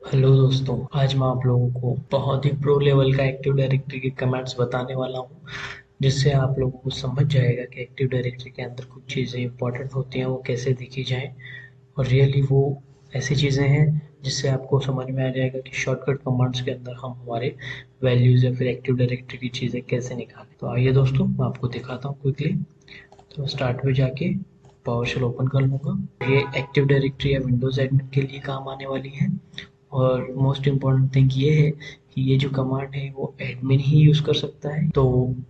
Hello दोस्तों, आज मैं आप लोगों को बहुत ही प्रो लेवल का एक्टिव डायरेक्टरी के कमांड्स बताने वाला हूँ, जिससे आप लोगों को समझ जाएगा कि एक्टिव डायरेक्टरी के अंदर कुछ चीज़ें इंपॉर्टेंट होती हैं, वो कैसे देखी जाएं। और रियली वो ऐसी चीज़ें हैं जिससे आपको समझ में आ जाएगा कि शॉर्टकट कमांड्स के अंदर हम हमारे वैल्यूज़ या फिर एक्टिव डायरेक्टरी की चीज़ें कैसे निकालें। तो आइए दोस्तों, मैं आपको दिखाता हूँ क्विकली। तो स्टार्ट में जाके पावरशेल ओपन कर लूँगा। ये एक्टिव डायरेक्टरी या विंडोज़ एडमिन के लिए काम आने वाली है। और मोस्ट इम्पॉर्टेंट थिंग ये है कि ये जो कमांड है वो एडमिन ही यूज़ कर सकता है। तो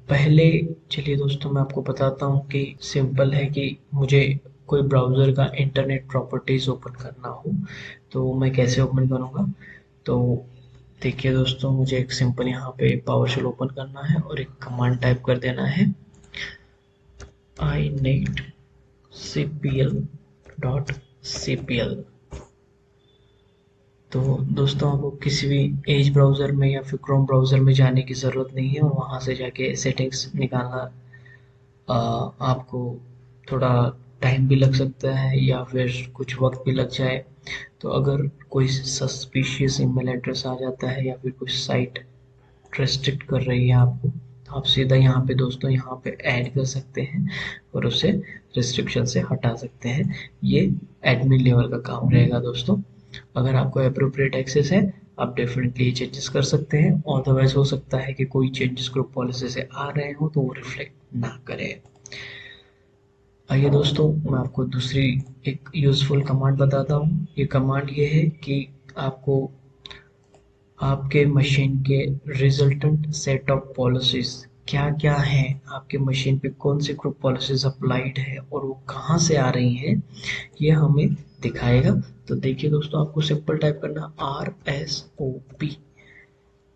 पहले चलिए दोस्तों, मैं आपको बताता हूँ कि सिंपल है कि मुझे कोई ब्राउज़र का इंटरनेट प्रॉपर्टीज़ ओपन करना हो तो मैं कैसे ओपन करूँगा। तो देखिए दोस्तों, मुझे एक सिंपल यहाँ पे पावरशेल ओपन करना है और एक कमांड टाइप कर देना है inet cpl.cpl। तो दोस्तों, आपको किसी भी एज ब्राउज़र में या फिर क्रोम ब्राउज़र में जाने की ज़रूरत नहीं है और वहाँ से जाके सेटिंग्स निकालना आपको थोड़ा टाइम भी लग सकता है या फिर कुछ वक्त भी लग जाए। तो अगर कोई सस्पिशियस ईमेल एड्रेस आ जाता है या फिर कुछ साइट रेस्ट्रिक्ट कर रही है आपको, तो आप सीधा यहाँ पे दोस्तों यहाँ पे ऐड कर सकते हैं और उसे रिस्ट्रिक्शन से हटा सकते हैं। ये एडमिन लेवल का काम रहेगा दोस्तों। अगर आपको अप्रोप्रिएट एक्सेस है, आप डेफिनेटली ये चेंजेस कर सकते हैं। अदरवाइज हो सकता है कि कोई चेंजेस ग्रुप पॉलिसी से आ रहे हो तो वो रिफ्लेक्ट ना करे। आइए दोस्तों, मैं आपको दूसरी एक यूज़फुल कमांड बताता हूँ। ये कमांड ये है कि आपको आपके मशीन के रिजल्टेंट सेट ऑफ पॉलिसीज क्या क्या हैं, आपके मशीन पे कौन सी ग्रुप पॉलिसीज अप्लाइड है और वो कहाँ से आ रही हैं, ये हमें दिखाएगा। तो देखिए दोस्तों, आपको सिंपल टाइप करना RSOP,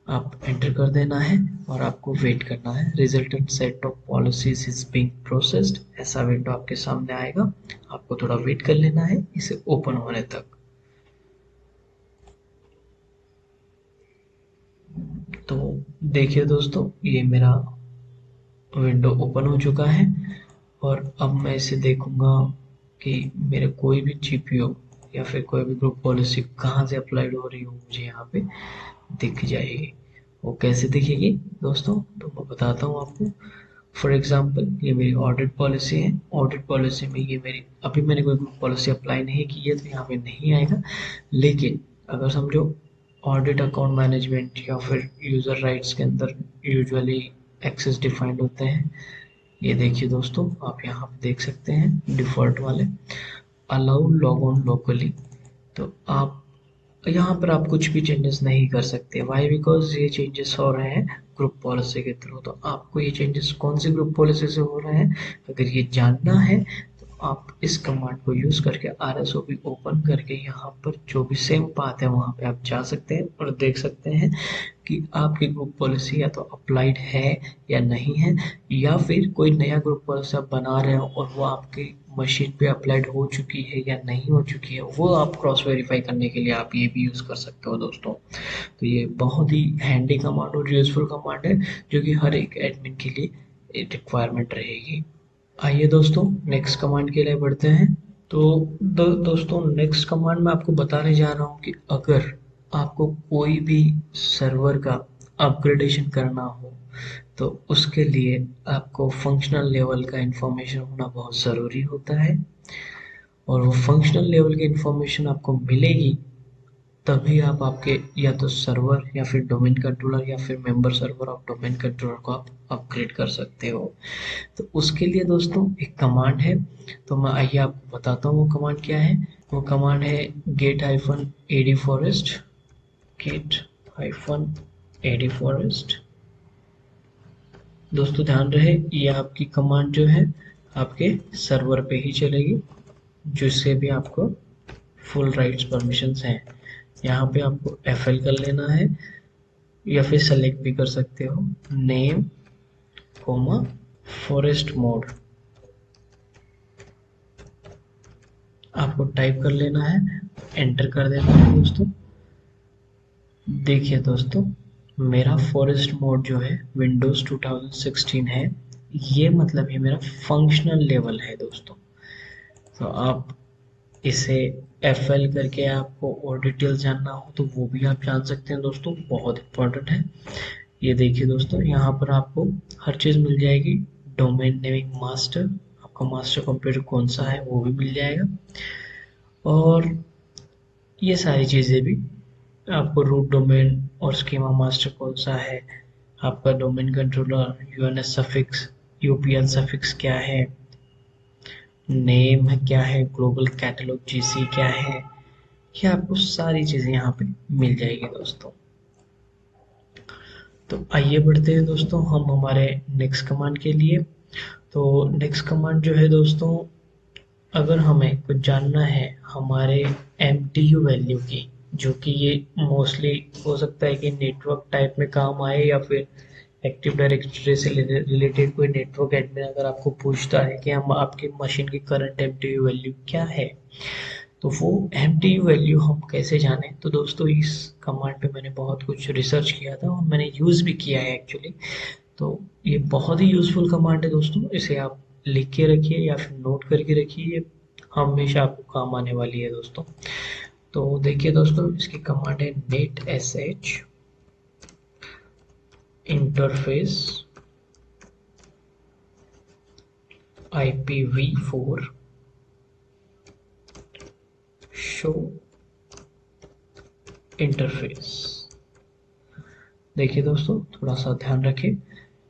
आप एंटर कर देना है और आपको वेट करना है। Resultant set of policies is being processed, ऐसा विंडो आपके सामने आएगा। आपको थोड़ा वेट कर लेना है इसे ओपन होने तक। तो देखिए दोस्तों, ये मेरा विंडो ओपन हो चुका है और अब मैं इसे देखूंगा कि मेरे कोई भी जीपीओ या फिर कोई भी ग्रुप पॉलिसी कहाँ से अप्लाइड हो रही हो, मुझे यहाँ पे दिख जाएगी। वो कैसे दिखेगी दोस्तों, तो मैं बताता हूँ आपको। फॉर एग्जांपल, ये मेरी ऑडिट पॉलिसी है। ऑडिट पॉलिसी में ये मेरी अभी मैंने कोई ग्रुप पॉलिसी अप्लाई नहीं की है तो यहाँ पे नहीं आएगा। लेकिन अगर समझो ऑडिट अकाउंट मैनेजमेंट या फिर यूज़र राइट्स के अंदर यूजुअली एक्सेस डिफाइंड होते हैं। ये देखिए दोस्तों, आप यहाँ पे देख सकते हैं डिफ़ॉल्ट वाले अलाउ लॉग ऑन लोकली। तो आप यहाँ पर आप कुछ भी चेंजेस नहीं कर सकते। वाई? बिकॉज ये चेंजेस हो रहे हैं ग्रुप पॉलिसी के थ्रू। तो आपको ये चेंजेस कौन सी ग्रुप पॉलिसी से हो रहे हैं, अगर ये जानना है तो आप इस कमांड को यूज़ करके RSOP ओपन करके यहाँ पर जो भी सेम पाथ है वहाँ पे आप जा सकते हैं और देख सकते हैं कि आपकी ग्रुप पॉलिसी या तो अप्लाइड है या नहीं है, या फिर कोई नया ग्रुप पॉलिसी आप बना रहे हो और वो आपकी मशीन पे अप्लाइड हो चुकी है या नहीं हो चुकी है, वो आप क्रॉस वेरीफाई करने के लिए आप ये भी यूज़ कर सकते हो दोस्तों। तो ये बहुत ही हैंडी कमांड और यूजफुल कमांड है, जो कि हर एक एडमिन के लिए रिक्वायरमेंट रहेगी। आइए दोस्तों, नेक्स्ट कमांड के लिए बढ़ते हैं। तो दोस्तों, नेक्स्ट कमांड मैं आपको बताने जा रहा हूँ कि अगर आपको कोई भी सर्वर का अपग्रेडेशन करना हो तो उसके लिए आपको फंक्शनल लेवल का इंफॉर्मेशन होना बहुत ज़रूरी होता है। और वो फंक्शनल लेवल की इंफॉर्मेशन आपको मिलेगी तभी आप आपके या तो सर्वर या फिर डोमेन कंट्रोलर या फिर member server of domain controller को आप अपग्रेड कर सकते हो। तो उसके लिए दोस्तों एक कमांड है, तो मैं आइए आपको बताता हूँ वो कमांड क्या है। वो कमांड है get hyphen AD forest. Get hyphen AD forest. दोस्तों ध्यान रहे, ये आपकी कमांड जो है आपके सर्वर पे ही चलेगी, जिससे भी आपको फुल राइट्स परमिशंस हैं। यहाँ पे आपको FL कर लेना है या फिर सेलेक्ट भी कर सकते हो नेम कोमा फॉरेस्ट मोड। आपको टाइप कर लेना है, एंटर कर देना है दोस्तों। देखिए दोस्तों, मेरा फॉरेस्ट मोड जो है विंडोज़ 2016 है। ये मतलब ये मेरा फंक्शनल लेवल है दोस्तों। तो आप इसे FL करके आपको और डिटेल जानना हो तो वो भी आप जान सकते हैं दोस्तों, बहुत इंपॉर्टेंट है। ये देखिए दोस्तों, यहाँ पर आपको हर चीज़ मिल जाएगी। डोमेन नेमिंग मास्टर, आपका मास्टर कंप्यूटर कौन सा है वो भी मिल जाएगा, और ये सारी चीज़ें भी आपको, रूट डोमेन और स्कीमा मास्टर कौन सा है, आपका domain controller, UNS suffix, UPL suffix क्या है, नेम है क्या है, ग्लोबल कैटलॉग जीसी क्या है, ये आपको सारी चीज़ें यहाँ पे मिल जाएगी दोस्तों। तो आइए बढ़ते हैं दोस्तों हम हमारे नेक्स्ट कमांड के लिए। तो नेक्स्ट कमांड जो है दोस्तों, अगर हमें कुछ जानना है हमारे MTU वैल्यू की, जो कि ये मोस्टली हो सकता है कि नेटवर्क टाइप में काम आए, या फिर एक्टिव डायरेक्टरी से रिलेटेड कोई नेटवर्क एडमिन अगर आपको पूछता है कि हम आपकी मशीन की करंट MTU वैल्यू क्या है, तो वो MTU वैल्यू हम कैसे जानें। तो दोस्तों इस कमांड पे मैंने बहुत कुछ रिसर्च किया था और मैंने यूज़ भी किया है एक्चुअली। तो ये बहुत ही यूज़फुल कमांड है दोस्तों, इसे आप लिख के रखिए या फिर नोट करके रखिए, ये हमेशा आपको काम आने वाली है दोस्तों। तो देखिए दोस्तों, इसकी कमांड है net sh interface IPv4 show interface. देखिए दोस्तों, थोड़ा सा ध्यान रखें,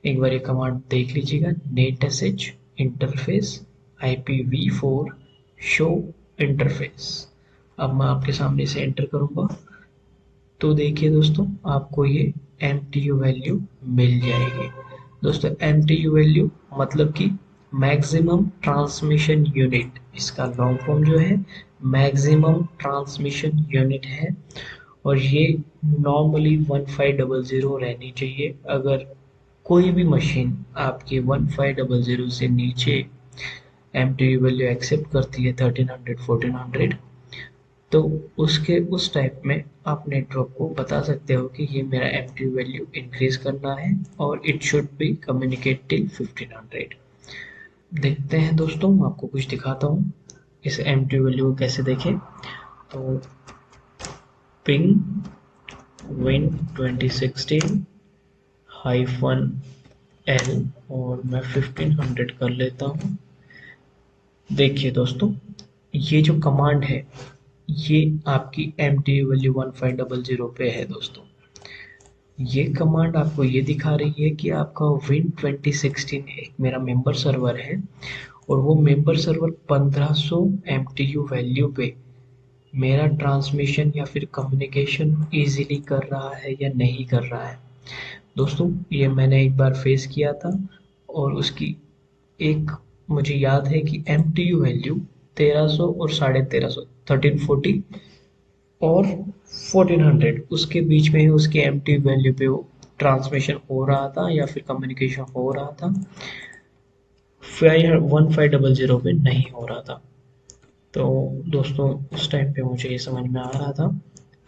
एक बार ये कमांड देख लीजिएगा, net sh interface IPv4 show interface. अब मैं आपके सामने इसे एंटर करूंगा, तो देखिए दोस्तों आपको ये MTU वैल्यू मिल जाएगी। दोस्तों MTU वैल्यू मतलब कि मैक्सिमम ट्रांसमिशन यूनिट, इसका लॉन्ग फॉर्म जो है मैक्सिमम ट्रांसमिशन यूनिट है, और ये नॉर्मली 1500 रहनी चाहिए। अगर कोई भी मशीन आपकी 1500 से नीचे MTU वैल्यू एक्सेप्ट करती है 1300 1400, तो उसके उस टाइप में आप नेटवर्क को बता सकते हो कि ये मेरा MTU वैल्यू इंक्रीज करना है और it should be communicate till 1500। देखते हैं दोस्तों, मैं आपको कुछ दिखाता हूँ इस MTU वैल्यू को कैसे देखें। तो पिंग विन 2016 हाइफन L और मैं 1500 कर लेता हूँ। देखिए दोस्तों, ये जो कमांड है ये आपकी MTU वैल्यू 1500 पे है दोस्तों। ये कमांड आपको ये दिखा रही है कि आपका विन 2016 एक मेरा मेंबर सर्वर है, और वो मेंबर सर्वर 1500 MTU वैल्यू पे मेरा ट्रांसमिशन या फिर कम्युनिकेशन इजीली कर रहा है या नहीं कर रहा है। दोस्तों ये मैंने एक बार फेस किया था, और उसकी एक मुझे याद है कि MTU वैल्यू 1300 और 1350, 1340 और 1400, उसके बीच में ही उसके MTU वैल्यू पे वो ट्रांसमिशन हो रहा था या फिर कम्युनिकेशन हो रहा था, 1500 पे नहीं हो रहा था। तो दोस्तों उस टाइम पे मुझे ये समझ में आ रहा था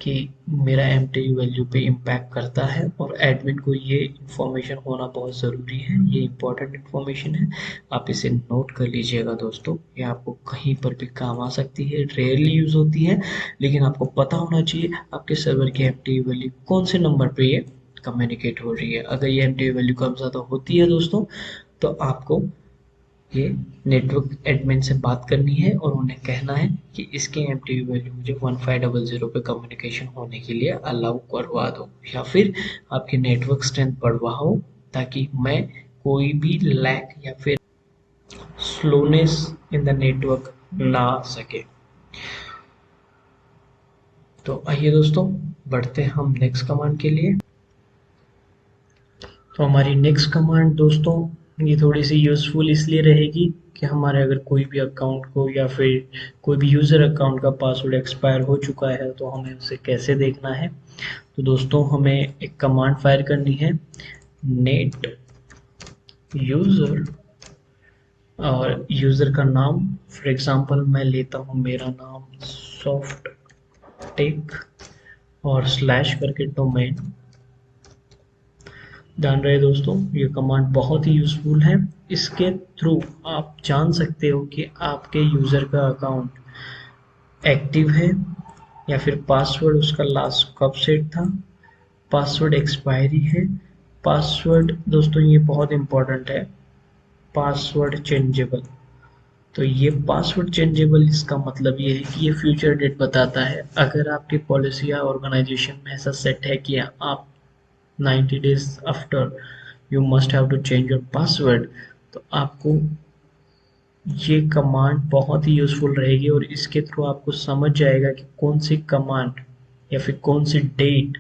कि मेरा MTU वैल्यू पे इम्पैक्ट करता है, और एडमिन को ये इन्फॉर्मेशन होना बहुत ज़रूरी है, ये इम्पोर्टेंट इन्फॉर्मेशन है। आप इसे नोट कर लीजिएगा दोस्तों, ये आपको कहीं पर भी काम आ सकती है, रेयरली यूज़ होती है, लेकिन आपको पता होना चाहिए आपके सर्वर की MTU वैल्यू कौन से नंबर पे ये कम्युनिकेट हो रही है। अगर ये MTU वैल्यू कम ज़्यादा होती है दोस्तों, तो आपको ये नेटवर्क एडमिन से बात करनी है और उन्हें कहना है कि इसके MTU वैल्यू मुझे 1500 पे कम्युनिकेशन होने के लिए अलाउ करवा दो, या फिर आपकी नेटवर्क स्ट्रेंथ बढ़वाओ, ताकि मैं कोई भी लैग या फिर स्लोनेस इन द नेटवर्क ना आ सके। तो आइए दोस्तों बढ़ते हैं हम नेक्स्ट कमांड के लिए। तो हमारी नेक्स्ट कमांड दोस्तों ये थोड़ी सी यूज़फुल इसलिए रहेगी कि हमारे अगर कोई भी अकाउंट को या फिर कोई भी यूज़र अकाउंट का पासवर्ड एक्सपायर हो चुका है तो हमें उसे कैसे देखना है। तो दोस्तों हमें एक कमांड फायर करनी है, नेट यूज़र, और यूज़र का नाम, फॉर एग्जांपल मैं लेता हूँ मेरा नाम सॉफ्ट टेक, और स्लैश करके डोमेन। ध्यान रहे दोस्तों, ये कमांड बहुत ही यूज़फुल है, इसके थ्रू आप जान सकते हो कि आपके यूज़र का अकाउंट एक्टिव है, या फिर पासवर्ड उसका लास्ट कब सेट था, पासवर्ड एक्सपायरी है, पासवर्ड दोस्तों ये बहुत इंपॉर्टेंट है, पासवर्ड चेंजेबल। तो ये पासवर्ड चेंजेबल, इसका मतलब ये है कि ये फ्यूचर डेट बताता है। अगर आपकी पॉलिसी या ऑर्गेनाइजेशन में ऐसा सेट है कि आप 90 days after you must have to change your password, तो आपको ये कमांड बहुत ही यूज़फुल रहेगी, और इसके थ्रू आपको समझ जाएगा कि कौन सी कमांड या फिर कौन सी डेट,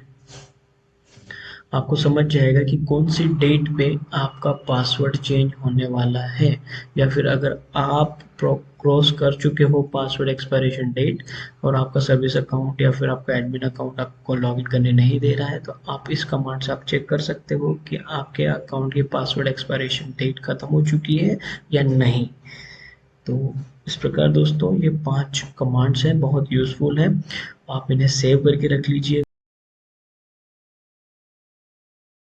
आपको समझ जाएगा कि कौन सी डेट पे आपका पासवर्ड चेंज होने वाला है। या फिर अगर आप क्रॉस कर चुके हो पासवर्ड एक्सपायरेशन डेट और आपका सर्विस अकाउंट या फिर आपका एडमिन अकाउंट आपको लॉगिन करने नहीं दे रहा है, तो आप इस कमांड से आप चेक कर सकते हो कि आपके अकाउंट की पासवर्ड एक्सपायरेशन डेट खत्म हो चुकी है या नहीं। तो इस प्रकार दोस्तों ये 5 कमांड्स हैं, बहुत यूज़फुल हैं, आप इन्हें सेव करके रख लीजिए।